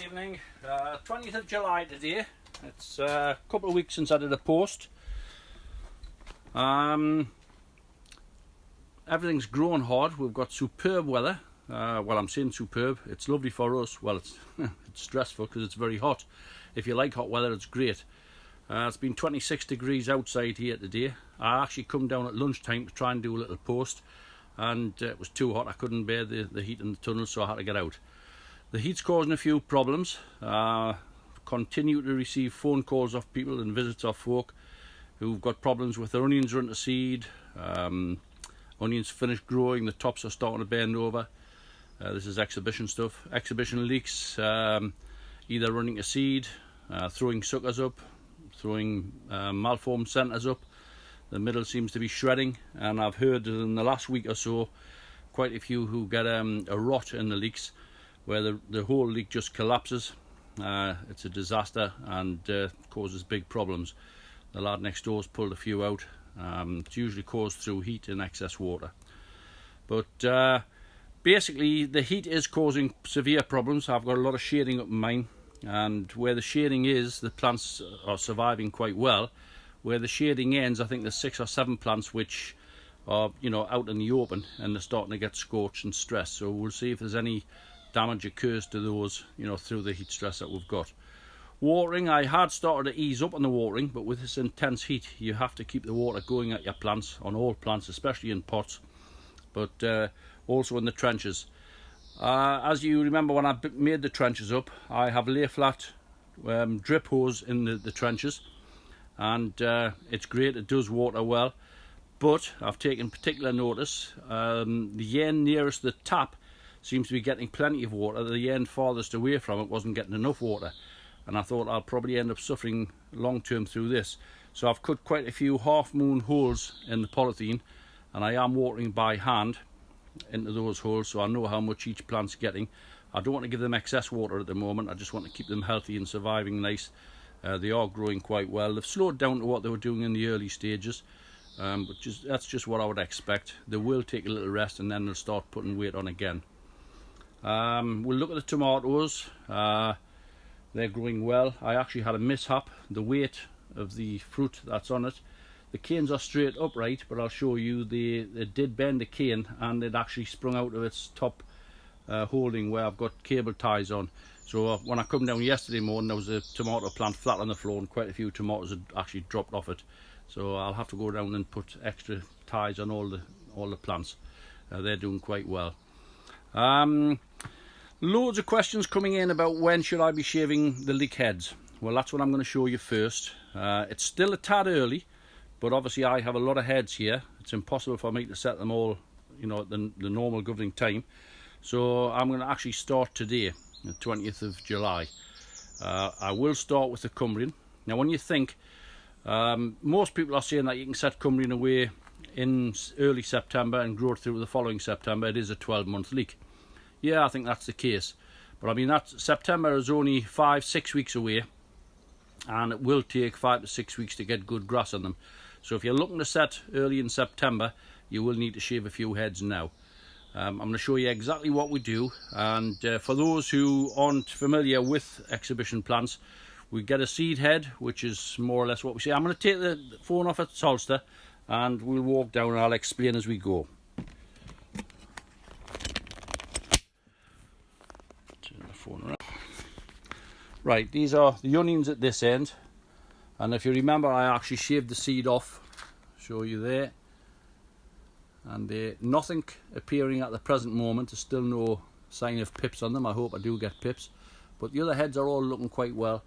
evening, 20th of July today. It's a couple of weeks since I did a post. Everything's growing hard. We've got superb weather. Well, I'm saying superb. It's lovely for us. Well, it's it's stressful because it's very hot. If you like hot weather, it's great. It's been 26 degrees outside here today. I actually come down at lunchtime to try and do a little post, and it was too hot. I couldn't bear the heat in the tunnel, so I had to get out. The heat's causing a few problems. Continue to receive phone calls off people and visits of folk who've got problems with their onions running to seed. Onions finished growing, the tops are starting to bend over. This is exhibition stuff. Exhibition leeks, either running to seed, throwing suckers up, throwing malformed centres up. The middle seems to be shredding, and I've heard in the last week or so quite a few who get a rot in the leeks, where the whole leek just collapses. It's a disaster and causes big problems. The lad next door's pulled a few out. It's usually caused through heat and excess water. But basically the heat is causing severe problems. I've got a lot of shading up in mine, and where the shading is, the plants are surviving quite well. Where the shading ends, I think there's 6 or 7 plants which are, out in the open, and they're starting to get scorched and stressed. So we'll see if there's any damage occurs to those, through the heat stress that we've got. Watering, I had started to ease up on the watering, but with this intense heat you have to keep the water going at your plants, on all plants, especially in pots, but also in the trenches. As you remember, when I made the trenches up, I have lay flat drip hose in the trenches, and it's great, it does water well, but I've taken particular notice, the end nearest the tap seems to be getting plenty of water. The end farthest away from it wasn't getting enough water, and I thought I'll probably end up suffering long term through this. So I've cut quite a few half moon holes in the polythene, and I am watering by hand into those holes, so I know how much each plant's getting. I don't want to give them excess water at the moment. I just want to keep them healthy and surviving nice. They are growing quite well. They've slowed down to what they were doing in the early stages, but that's just what I would expect. They will take a little rest, and then they'll start putting weight on again. We'll look at the tomatoes. They're growing well. I actually had a mishap. The weight of the fruit that's on it, the canes are straight upright, but I'll show you they did bend the cane, and it actually sprung out of its top holding where I've got cable ties on. So when I come down yesterday morning, there was a tomato plant flat on the floor, and quite a few tomatoes had actually dropped off it. So I'll have to go down and put extra ties on all the plants. They're doing quite well. Loads of questions coming in about when should I be shaving the leek heads. Well, that's what I'm going to show you first. It's still a tad early, but obviously I have a lot of heads here. It's impossible for me to set them all, at the normal governing time. So I'm going to actually start today, the 20th of July. I will start with the Cumbrian. Now, when you think, most people are saying that you can set Cumbrian away in early September and grow it through the following September. It is a 12-month leek. Yeah, I think that's the case, but I mean, September is only 5-6 weeks away, and it will take 5 to 6 weeks to get good grass on them. So if you're looking to set early in September, you will need to shave a few heads now. I'm going to show you exactly what we do, and for those who aren't familiar with exhibition plants, we get a seed head, which is more or less what we say. I'm going to take the phone off its holster, and we'll walk down and I'll explain as we go. Right, these are the onions at this end, and if you remember, I actually shaved the seed off. Show you there, and nothing appearing at the present moment. There's still no sign of pips on them. I hope I do get pips, but the other heads are all looking quite well,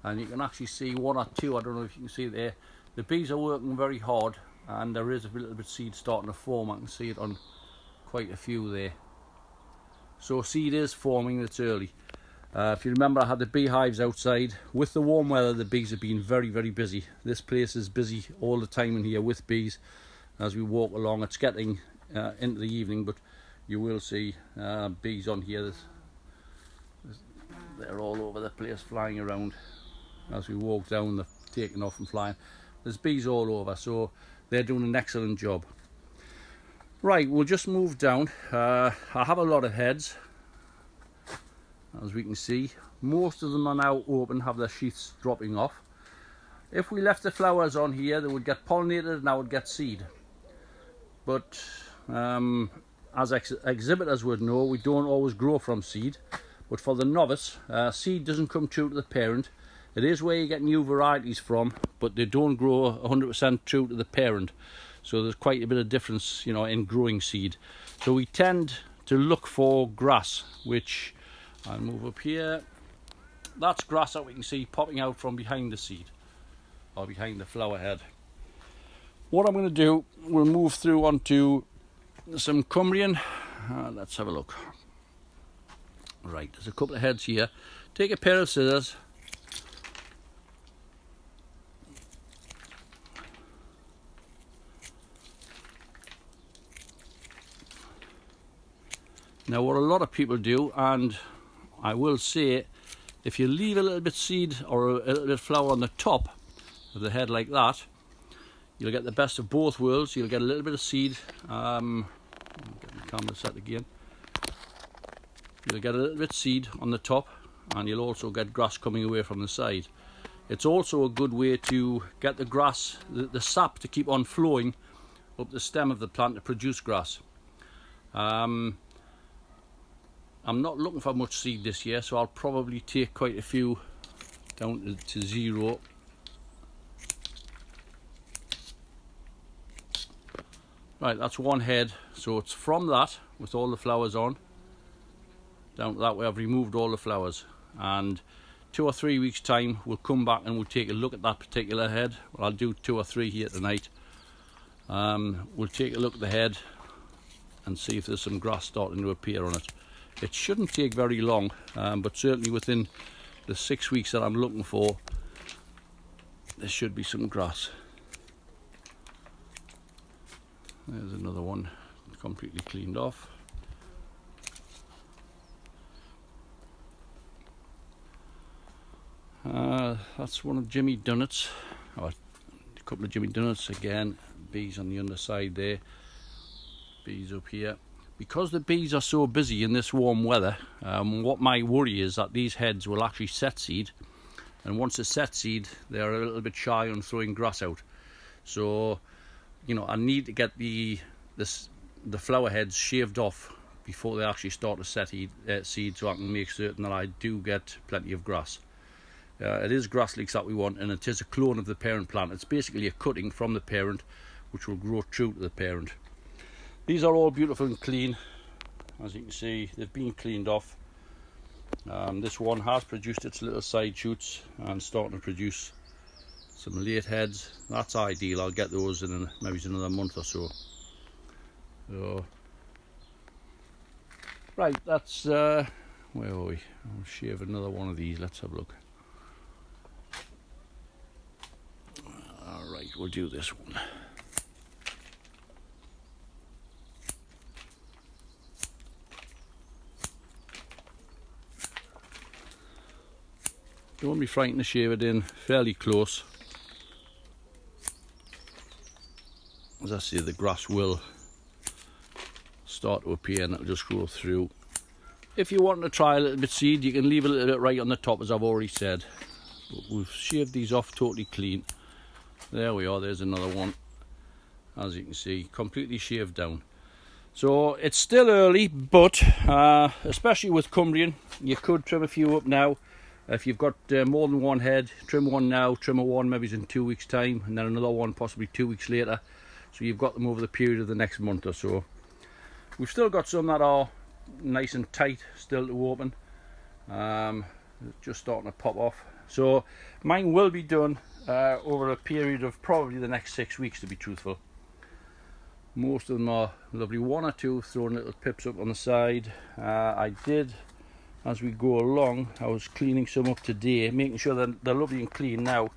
and you can actually see 1 or 2. I don't know if you can see it there. The bees are working very hard, and there is a little bit of seed starting to form. I can see it on quite a few there. So seed is forming. It's early. If you remember, I had the beehives outside. With the warm weather, the bees have been very, very busy. This place is busy all the time in here with bees. As we walk along, it's getting into the evening, but you will see bees on here. They're all over the place, flying around. As we walk down, they're taking off and flying. There's bees all over, so they're doing an excellent job. Right, we'll just move down. I have a lot of heads. as we can see. Most of them are now open, have their sheaths dropping off. If we left the flowers on here, they would get pollinated and I would get seed. But as exhibitors would know, we don't always grow from seed. But for the novice, seed doesn't come true to the parent. It is where you get new varieties from, but they don't grow 100% true to the parent. So there's quite a bit of difference, you know, in growing seed. So we tend to look for grass, which I'll move up here. That's grass that we can see popping out from behind the seed, or behind the flower head. What I'm going to do, we'll move through onto some Cumbrian. Let's have a look. Right, there's a couple of heads here. Take a pair of scissors. Now what a lot of people do, and I will say, if you leave a little bit seed or a little bit flower on the top of the head like that, you'll get the best of both worlds. You'll get a little bit of seed. Get the camera set again. You'll get a little bit of seed on the top, and you'll also get grass coming away from the side. It's also a good way to get the grass, the sap to keep on flowing up the stem of the plant to produce grass. I'm not looking for much seed this year, so I'll probably take quite a few down to 0. Right, that's one head, so it's from that, with all the flowers on, down to that way I've removed all the flowers. And 2 or 3 weeks time we'll come back and we'll take a look at that particular head. Well, I'll do 2 or 3 here tonight. We'll take a look at the head and see if there's some grass starting to appear on it. It shouldn't take very long, but certainly within the 6 weeks that I'm looking for, there should be some grass. There's another one completely cleaned off. That's one of Jimmy Dunnet's, or a couple of Jimmy Dunnet's again. Bees on the underside there, bees up here. Because the bees are so busy in this warm weather, what my worry is that these heads will actually set seed, and once they set seed, they're a little bit shy on throwing grass out. So, you know, I need to get the flower heads shaved off before they actually start to set seed, so I can make certain that I do get plenty of grass. It is grass leeks that we want, and it is a clone of the parent plant. It's basically a cutting from the parent, which will grow true to the parent. These are all beautiful and clean. As you can see, they've been cleaned off. This one has produced its little side shoots and starting to produce some late heads. That's ideal. I'll get those in maybe another month or so. Right, that's where are we? I'll shave another one of these. Let's have a look. Alright, we'll do this one. Don't be frightened to shave it in fairly close. As I say, the grass will start to appear and it'll just grow through. If you want to try a little bit of seed, you can leave a little bit right on the top, as I've already said. But we've shaved these off totally clean. There we are, there's another one. As you can see, completely shaved down. So it's still early, but especially with Cumbrian, you could trim a few up now. If you've got more than one head, trim one now, trim one maybe in 2 weeks time, and then another one possibly 2 weeks later. So you've got them over the period of the next month or so. We've still got some that are nice and tight still to open, just starting to pop off. So mine will be done over a period of probably the next 6 weeks, to be truthful. Most of them are lovely. One or two throwing little pips up on the side. I did, as we go along, I was cleaning some up today, making sure that they're lovely and clean now.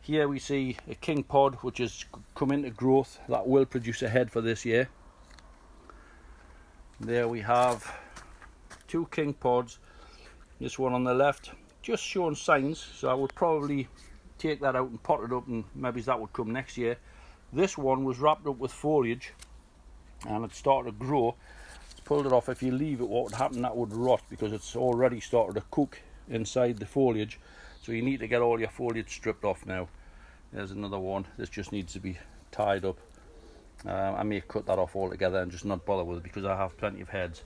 Here we see a king pod which has come into growth. That will produce a head for this year. There we have 2 king pods. This one on the left just showing signs, so I would probably take that out and pot it up, and maybe that would come next year. This one was wrapped up with foliage and it started to grow. It's pulled it off. If you leave it, what would happen, that would rot because it's already started to cook inside the foliage. So you need to get all your foliage stripped off now. There's another one. This just needs to be tied up. I may cut that off altogether and just not bother with it because I have plenty of heads.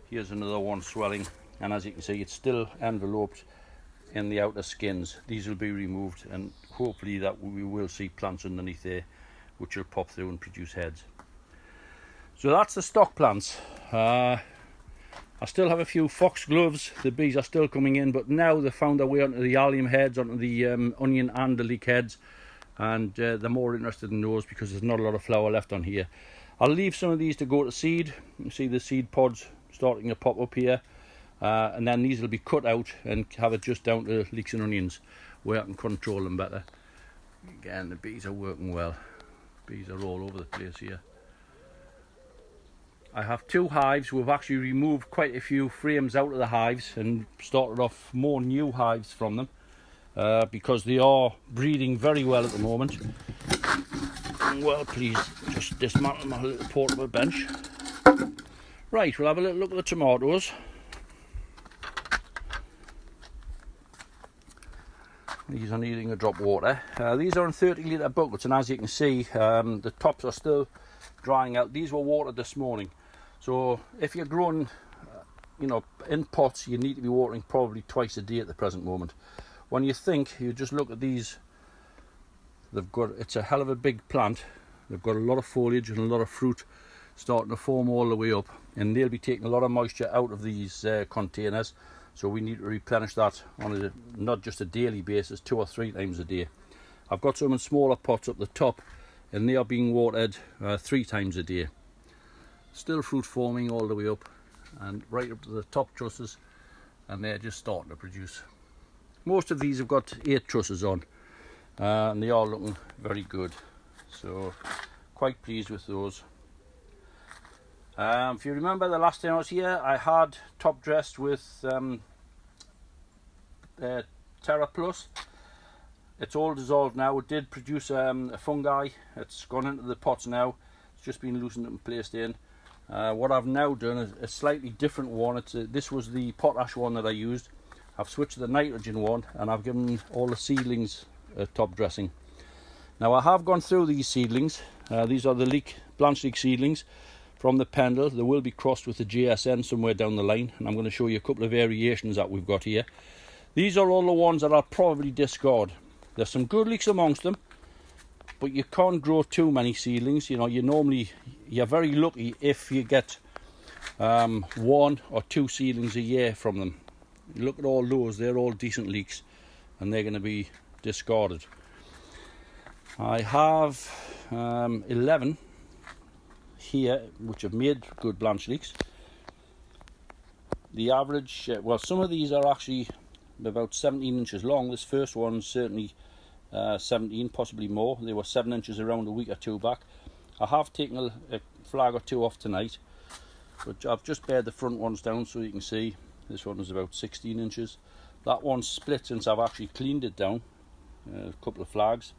Here's another one swelling, and as you can see, it's still enveloped in the outer skins. These will be removed, and hopefully that we will see plants underneath there which will pop through and produce heads. So that's the stock plants. I still have a few foxgloves. The bees are still coming in, but now they've found their way onto the allium heads, onto the onion and the leek heads, and they're more interested in those because there's not a lot of flower left on here. I'll leave some of these to go to seed. You can see the seed pods starting to pop up here, and then these will be cut out and have it just down to leeks and onions where I can control them better. Again, the bees are working well. Bees are all over the place here. I have 2 hives. We've actually removed quite a few frames out of the hives and started off more new hives from them because they are breeding very well at the moment. I'm well pleased. Just dismantle my little portable bench. Right, we'll have a little look at the tomatoes. These are needing a drop of water. These are in 30-litre buckets, and as you can see, the tops are still drying out. These were watered this morning. So if you're growing, in pots, you need to be watering probably twice a day at the present moment. When you just look at these, it's a hell of a big plant. They've got a lot of foliage and a lot of fruit starting to form all the way up, and they'll be taking a lot of moisture out of these containers. So we need to replenish that on not just a daily basis, 2 or 3 times a day. I've got some in smaller pots up the top, and they are being watered 3 times a day. Still fruit forming all the way up and right up to the top trusses, and they're just starting to produce. Most of these have got 8 trusses on, and they are looking very good. So quite pleased with those. If you remember the last time I was here, I had top dressed with Terra Plus. It's all dissolved now. It did produce a fungi. It's gone into the pots now. It's just been loosened and placed in. What I've now done is a slightly different one. This was the potash one that I used. I've switched to the nitrogen one, and I've given all the seedlings top dressing. Now I have gone through these seedlings. These are the blanched leek seedlings from the Pendle. They will be crossed with the JSN somewhere down the line, and I'm going to show you a couple of variations that we've got here. These are all the ones that I'll probably discard. There's some good leeks amongst them, but you can't grow too many seedlings. You're very lucky if you get 1 or 2 seedlings a year from them. You look at all those, they're all decent leeks, and they're going to be discarded. I have 11 here which have made good blanch leeks. The average, some of these are actually about 17 inches long. This first one's certainly 17, possibly more. They were 7 inches around a week or 2 back. I have taken a flag or 2 off tonight, but I've just bared the front ones down so you can see. This one is about 16 inches. That one's split since I've actually cleaned it down. A couple of flags.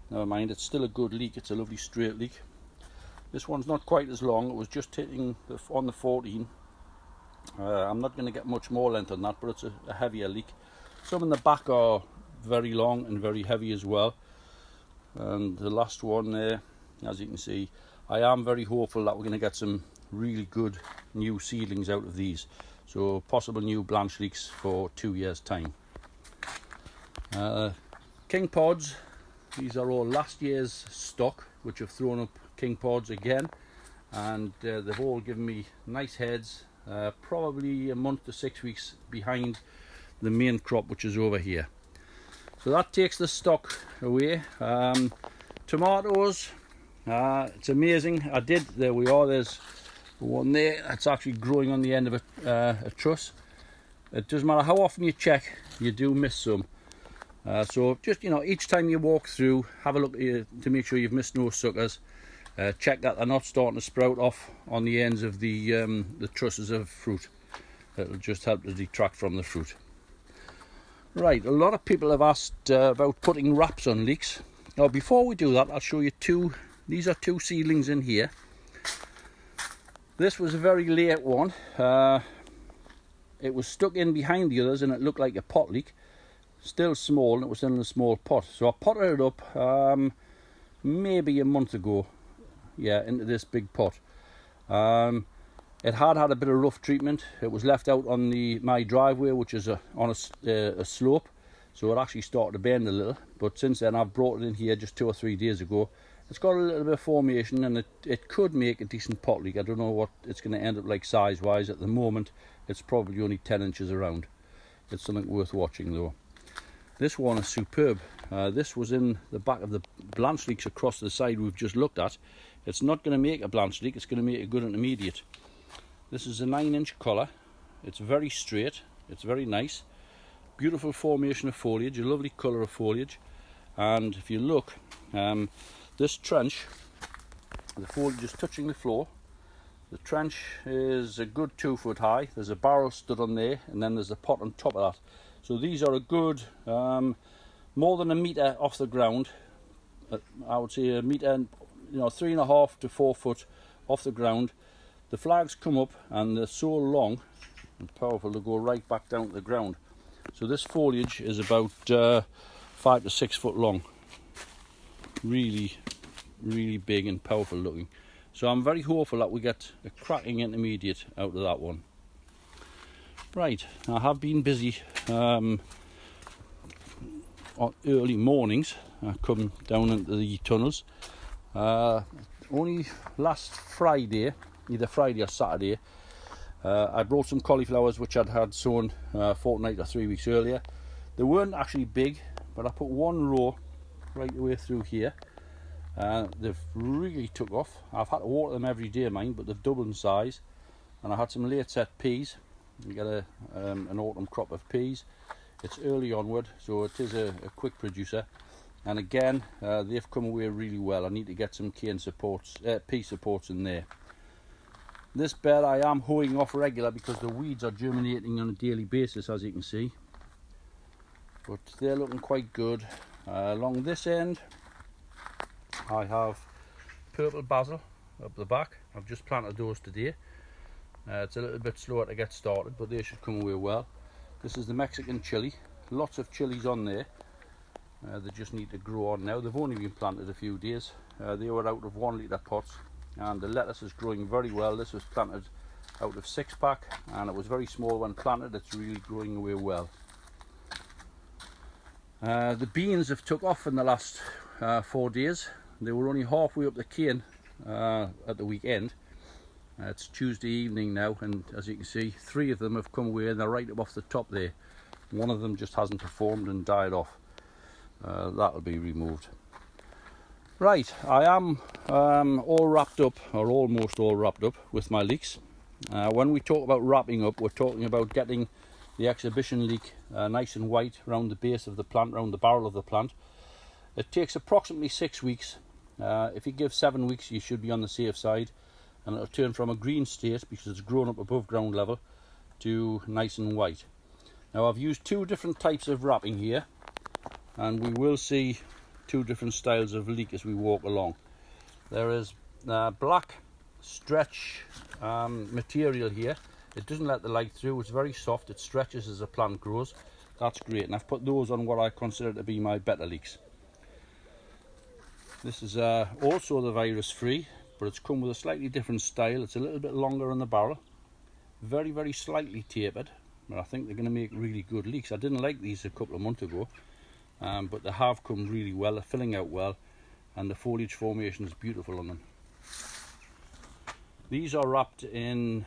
Never mind, it's still a good leek. It's a lovely straight leek. This one's not quite as long. It was just hitting on the 14. I'm not going to get much more length on that, but it's a heavier leek. Some in the back are very long and very heavy as well. And the last one there, as you can see, I am very hopeful that we're going to get some really good new seedlings out of these. So possible new blanch leeks for 2 years' time. King pods, these are all last year's stock, which have thrown up king pods again, and they've all given me nice heads, probably a month to 6 weeks behind the main crop, which is over here. So that takes the stock away. Tomatoes, it's amazing. There we are, there's one there that's actually growing on the end of a truss. It doesn't matter how often you check, you do miss some. So just, each time you walk through, have a look to make sure you've missed no suckers. Check that they're not starting to sprout off on the ends of the trusses of fruit. It'll just help to detract from the fruit. Right, a lot of people have asked about putting wraps on leeks. Now before we do that, I'll show you these are 2 seedlings in here. This was a very late one. It was stuck in behind the others and it looked like a pot leek. Still small, and it was in a small pot. So I potted it up maybe a month ago. Yeah, into this big pot. It had a bit of rough treatment. It was left out on my driveway, which is on a slope. So it actually started to bend a little. But since then I've brought it in here just 2 or 3 days ago. It's got a little bit of formation and it could make a decent pot leek. I don't know what it's going to end up like size wise. At the moment it's probably only 10 inches around. It's something worth watching though. This one is superb. This was in the back of the blanch leeks across the side we've just looked at. It's not going to make a blanch leek, it's going to make a good intermediate. This is a 9-inch collar. It's very straight, it's very nice. Beautiful formation of foliage, a lovely colour of foliage. And if you look, this trench, the foliage is touching the floor. The trench is a good 2 foot high. There's a barrel stood on there, and then there's a pot on top of that. So these are a good, more than a metre off the ground. I would say a metre, 3.5 to 4 foot off the ground. The flags come up and they're so long and powerful to go right back down to the ground. So this foliage is about 5 to 6 foot long. Really, really big and powerful looking. So I'm very hopeful that we get a cracking intermediate out of that one. Right, I have been busy on early mornings. I come down into the tunnels. Only last Friday, either Friday or Saturday, I brought some cauliflowers which I'd had sown a fortnight or 3 weeks earlier. They weren't actually big, but I put one row right the way through here. They've really took off. I've had to water them every day, mind, but they've doubled in size. And I had some late set peas. We got an autumn crop of peas. It's early onward, so it is a quick producer. And again, they've come away really well. I need to get some pea supports in there. This bed I am hoeing off regular because the weeds are germinating on a daily basis, as you can see. But they're looking quite good. Along this end, I have purple basil up the back. I've just planted those today. It's a little bit slower to get started, but they should come away well. This is the Mexican chili. Lots of chilies on there. They just need to grow on now. They've only been planted a few days. They were out of 1 litre pots, and the lettuce is growing very well. This was planted out of 6-pack, and it was very small when planted. It's really growing away well. The beans have took off in the last 4 days. They were only halfway up the cane at the weekend. It's Tuesday evening now, and as you can see, 3 of them have come away and they're right up off the top there. One of them just hasn't performed and died off. That'll be removed. Right, I am all wrapped up, or almost all wrapped up, with my leeks. When we talk about wrapping up, we're talking about getting the exhibition leek nice and white around the base of the plant, around the barrel of the plant. It takes approximately 6 weeks. If you give 7 weeks, you should be on the safe side, and it'll turn from a green state, because it's grown up above ground level, to nice and white. Now I've used 2 different types of wrapping here, and we will see 2 different styles of leek as we walk along. There is black stretch material here. It doesn't let the light through, it's very soft, it stretches as the plant grows. That's great, and I've put those on what I consider to be my better leeks. This is also the virus free, but it's come with a slightly different style. It's a little bit longer on the barrel, very, very slightly tapered, but I think they're going to make really good leeks. I didn't like these a couple of months ago, but they have come really well. They're filling out well, and the foliage formation is beautiful on them. These are wrapped in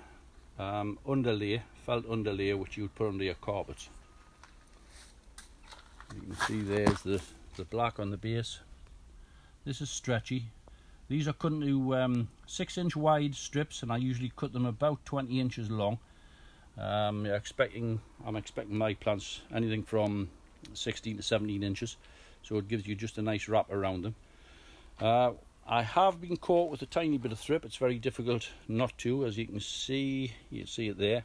underlay, felt underlay, which you would put under your carpets. You can see there's the black on the base. This is stretchy. These are cut into 6-inch wide strips, and I usually cut them about 20 inches long. I'm expecting my plants anything from 16 to 17 inches, so it gives you just a nice wrap around them. I have been caught with a tiny bit of thrip. It's very difficult not to, as you can see it there,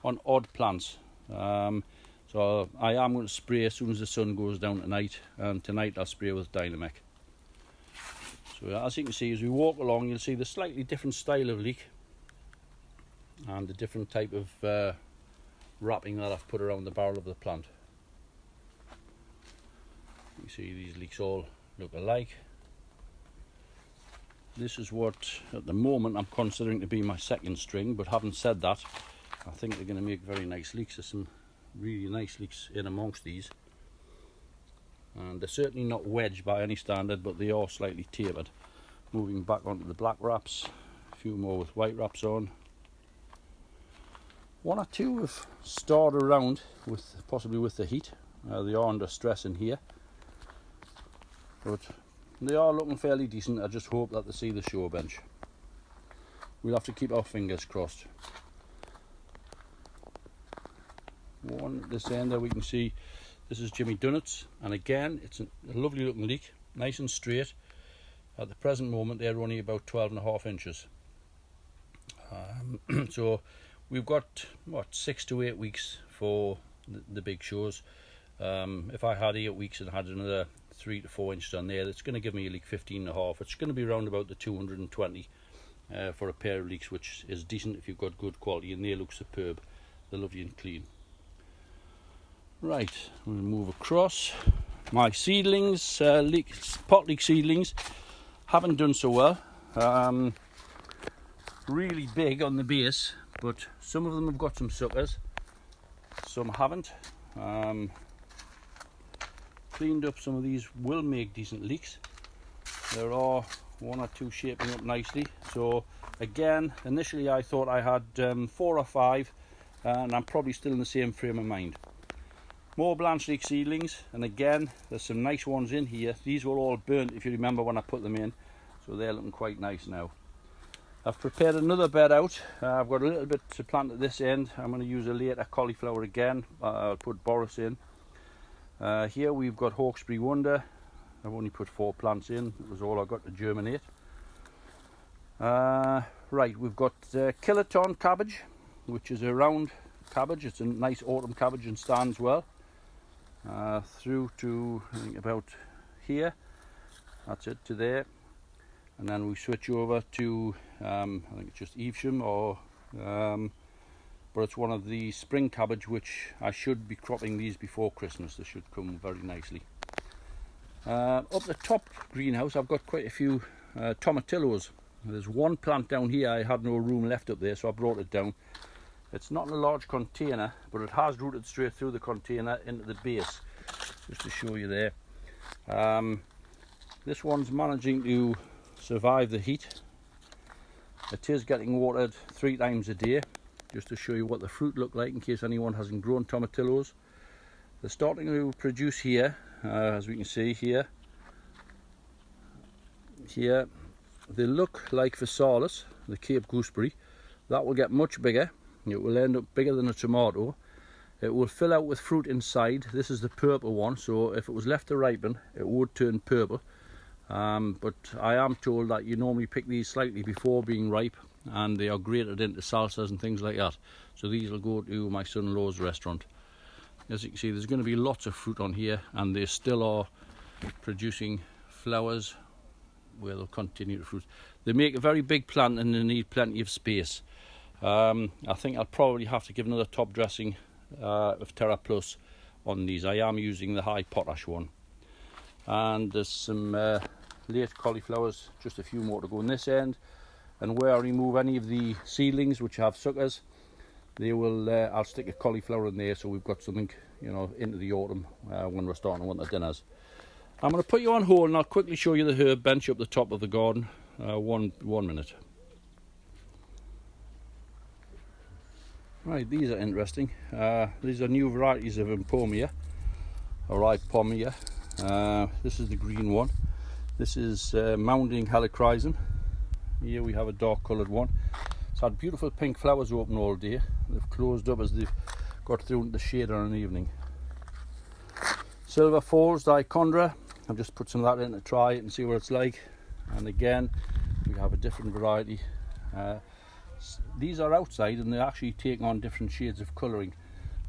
on odd plants. So I am going to spray as soon as the sun goes down tonight, and tonight I'll spray with Dynamec. So as you can see, as we walk along, you'll see the slightly different style of leek. and the different type of wrapping that I've put around the barrel of the plant. You see these leeks all look alike. This is what at the moment I'm considering to be my second string, but having said that, I think they're going to make very nice leeks. There's some really nice leeks in amongst these, and they're certainly not wedged by any standard, but they are slightly tapered. Moving back onto the black wraps, a few more with white wraps on. One or two have starred around with possibly with the heat. They are under stress in here, but they are looking fairly decent. I just hope that they see the show bench. We'll have to keep our fingers crossed. One at this end there we can see this is Jimmy Dunnet's, and again it's a lovely looking leek, nice and straight. At the present moment they're only about 12.5 inches. So we've got what, 6 to 8 weeks for the big shows. If I had 8 weeks and had another 3 to 4 inches on there, that's going to give me a leek 15.5. It's going to be around about the 220 for a pair of leeks, which is decent if you've got good quality, and they look superb. They're lovely and clean. Right, we'll move across. My seedlings, pot leek seedlings, haven't done so well. Really big on the base, but some of them have got some suckers, some haven't. Cleaned up some of these will make decent leeks. There are 1 or 2 shaping up nicely. So again, initially I thought I had 4 or 5, and I'm probably still in the same frame of mind. More blanched leek seedlings, and again there's some nice ones in here. These were all burnt if you remember when I put them in, so they're looking quite nice now. I've prepared another bed out. I've got a little bit to plant at this end. I'm going to use a later cauliflower again. I'll put Boris in. Here we've got Hawkesbury Wonder. I've only put 4 plants in. It was all I got to germinate. Right, we've got Kiloton cabbage, which is a round cabbage. It's a nice autumn cabbage and stands well. Through to I think about here. That's it, to there. And then we switch over to I think it's just Evesham, or but it's one of the spring cabbage, which I should be cropping these before Christmas. They should come very nicely. Up the top greenhouse I've got quite a few tomatillos. There's one plant down here. I had no room left up there, so I brought it down. It's not in a large container, but it has rooted straight through the container into the base, just to show you there. This one's managing to survive the heat. It is getting watered 3 times a day, just to show you what the fruit look like in case anyone hasn't grown tomatillos. They're starting to produce here, as we can see here. Here they look like Physalis, the Cape gooseberry. That will get much bigger. It will end up bigger than a tomato. It will fill out with fruit inside. This is the purple one, so if it was left to ripen it would turn purple. But I am told that you normally pick these slightly before being ripe, and they are grated into salsas and things like that. So these will go to my son-in-law's restaurant. As you can see, there's going to be lots of fruit on here, and they still are producing flowers where they'll continue to fruit. They make a very big plant and they need plenty of space. I think I'll probably have to give another top dressing of Terra Plus on these. I am using the high potash one. And there's some late cauliflowers, just a few more to go on this end. And where I remove any of the seedlings which have suckers, they will I'll stick a cauliflower in there, so we've got something, you know, into the autumn when we're starting to want the dinners. I'm going to put you on hold and I'll quickly show you the herb bench up the top of the garden. One minute. Right, these are interesting. These are new varieties of Empomia, or Ipomia. This is the green one. This is Mounding Helichrysum. Here we have a dark coloured one. It's had beautiful pink flowers open all day. They've closed up as they've got through into the shade on an evening. Silver Falls Dichondra. I've just put some of that in to try it and see what it's like. And again, we have a different variety. These are outside and they're actually taking on different shades of colouring.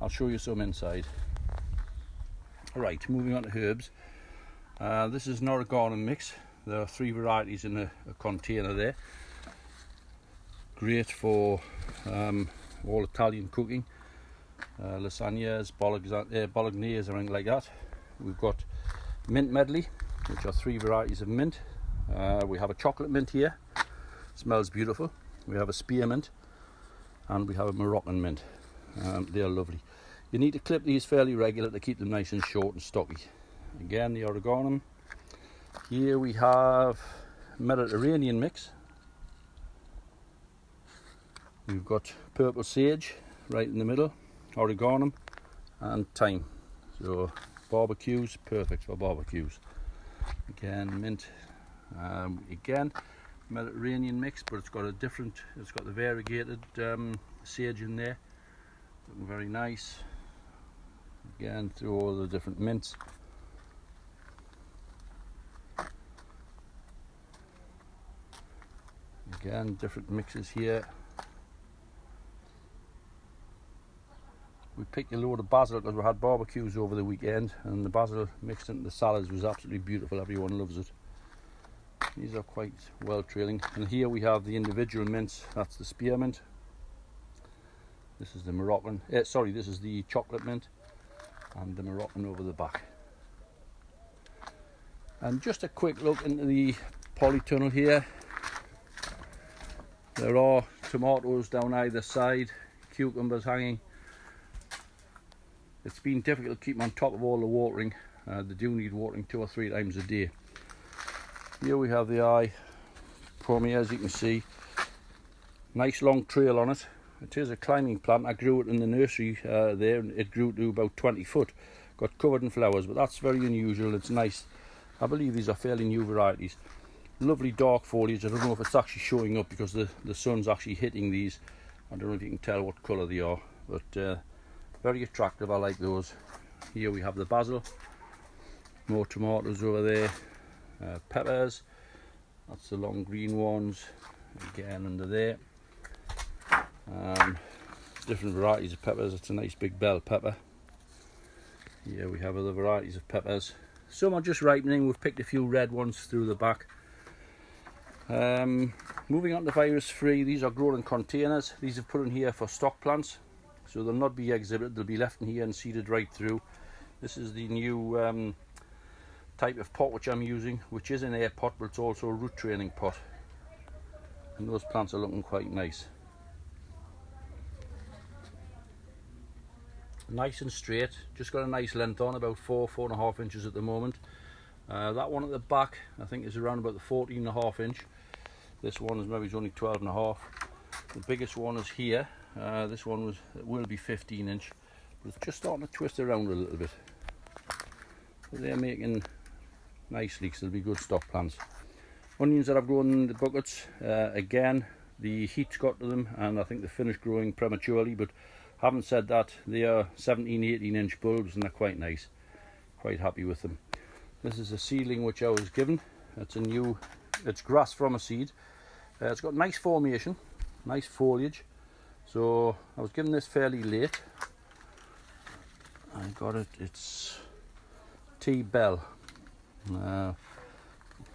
I'll show you some inside. Right, moving on to herbs. This is an oregano mix. There are 3 varieties in a container there. great for all Italian cooking, lasagnas, bolognese, or anything like that. We've got mint medley, which are 3 varieties of mint. We have a chocolate mint here, smells beautiful. We have a spearmint, and we have a Moroccan mint. They are lovely. You need to clip these fairly regular to keep them nice and short and stocky. Again, the oreganum. Here we have Mediterranean mix. We've got purple sage right in the middle, oreganum and thyme. So barbecues, perfect for barbecues. Again, mint. Again, Mediterranean mix, but it's got the variegated sage in there. Looking very nice. Again, through all the different mints. Again, different mixes here. We picked a load of basil because we had barbecues over the weekend, and the basil mixed into the salads was absolutely beautiful. Everyone loves it. These are quite well trailing. And here we have the individual mints. That's the spearmint. This is the Moroccan. This is the chocolate mint, and the Moroccan over the back. And just a quick look into the polytunnel here. There are tomatoes down either side, cucumbers hanging. It's been difficult to keep on top of all the watering. They do need watering 2 or 3 times a day. Here we have the eye pommier, as you can see. Nice long trail on it. It is a climbing plant. I grew it in the nursery there, and it grew to about 20 foot. Got covered in flowers, but that's very unusual. It's nice. I believe these are fairly new varieties. Lovely dark foliage. I don't know if it's actually showing up because the sun's actually hitting these. I don't know if you can tell what colour they are, but very attractive. I like those. Here we have the basil. More tomatoes over there. Peppers. That's the long green ones. Again under there. Different varieties of peppers. It's a nice big bell pepper. Here we have other varieties of peppers. Some are just ripening. We've picked a few red ones through the back. Moving on to virus free, these are grown in containers. These are put in here for stock plants, so they'll not be exhibited, they'll be left in here and seeded right through. This is the new type of pot which I'm using, which is an air pot, but it's also a root training pot, and those plants are looking quite nice. Nice and straight, just got a nice length on, about 4.5 inches at the moment. That one at the back I think is around about the 14.5 inch. This one is maybe only 12.5. The biggest one is here. This one will be 15 inch, but it's just starting to twist around a little bit. But they're making nice leeks. They'll be good stock plants. Onions that I've grown in the buckets, again the heat's got to them and I think they finished growing prematurely, but having said that, they are 17-18 inch bulbs and they're quite nice. Quite happy with them. This is a seedling which I was given. It's grass from a seed. It's got nice formation, nice foliage. So I was given this fairly late. I got it, it's T Bell.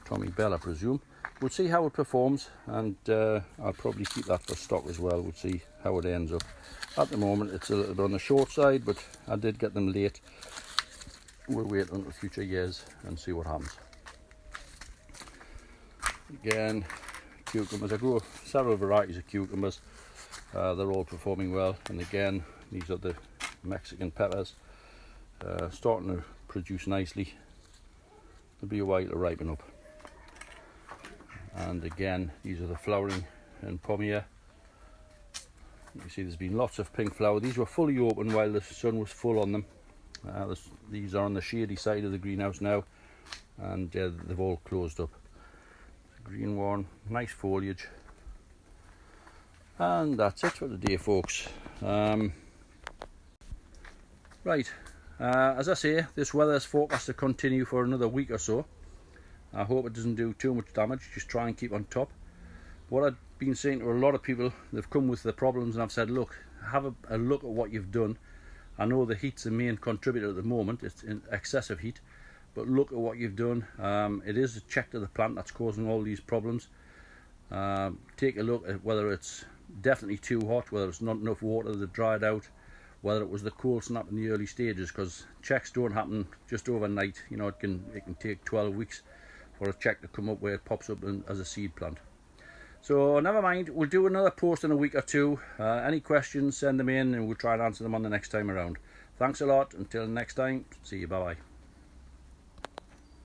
Tommy Bell, I presume. We'll see how it performs, and I'll probably keep that for stock as well. We'll see how it ends up. At the moment it's a little bit on the short side, but I did get them late. We'll wait until future years and see what happens. Again, cucumbers. I grow several varieties of cucumbers. They're all performing well, and again these are the Mexican peppers, starting to produce nicely. It'll be a while to ripen up. And again, these are the flowering and pommier. You see there's been lots of pink flower. These were fully open while the sun was full on them. These are on the shady side of the greenhouse now, and they've all closed up. Green one, nice foliage. And that's it for today, folks. Right, as I say, this weather is forecast to continue for another week or so. I hope it doesn't do too much damage. Just try and keep on top. What I've been saying to a lot of people, they've come with the problems, and I've said, look, have a look at what you've done. I know the heat's the main contributor at the moment, it's in excessive heat, but look at what you've done. It is a check to the plant that's causing all these problems. Take a look at whether it's definitely too hot, whether it's not enough water that dried out, whether it was the cold snap in the early stages, because checks don't happen just overnight. You know, it can take 12 weeks for a check to come up where it pops up as a seed plant. So never mind, we'll do another post in a week or two. Any questions, send them in and we'll try and answer them on the next time around. Thanks a lot. Until next time, see you, bye bye.